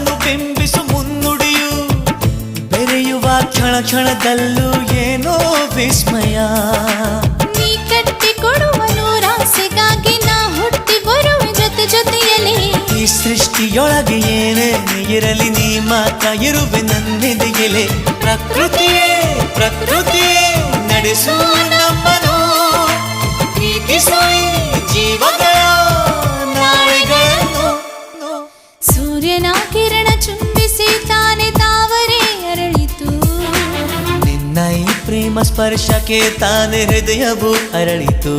ಮನಸ್ಸನ್ನು ಬಿಂಬಿಸು ಮುನ್ನುಡಿಯು ಬೆರೆಯುವ ಕ್ಷಣ ಕ್ಷಣದಲ್ಲೂ ಏನೋ ವಿಸ್ಮಯ ನೀ ಕಟ್ಟಿ ಕೊಡುವ ನೂರಾಸೆಗಾಗಿ ನಾ ಹುಟ್ಟಿ ಬರುವೆ ಜೊತೆ ಜೊತೆಯಲ್ಲಿ ಈ ಸೃಷ್ಟಿಯೊಳಗೆ ಏನೇ ಇರಲಿ ನೀ ಮಾತ್ರ ಇರುವೆ ನನ್ನೆದೆಯಲೆ ಪ್ರಕೃತಿಯೇ ಪ್ರಕೃತಿಯೇ ನಡೆಸು ನಮ್ಮನು ಪ್ರೀತಿಸು ಈ ಜೀವಗಳ ನಾಳೆಗಳನ್ನು ಸೂರ್ಯನ ಕಿರಣ ಚುಂಬಿಸಿ ತಾನೆ ತಾವರೆ ಅರಳಿತು ನಿನ್ನ ಈ ಪ್ರೇಮ ಸ್ಪರ್ಶಕ್ಕೆ ತಾನೆ ಹೃದಯವು ಅರಳಿತು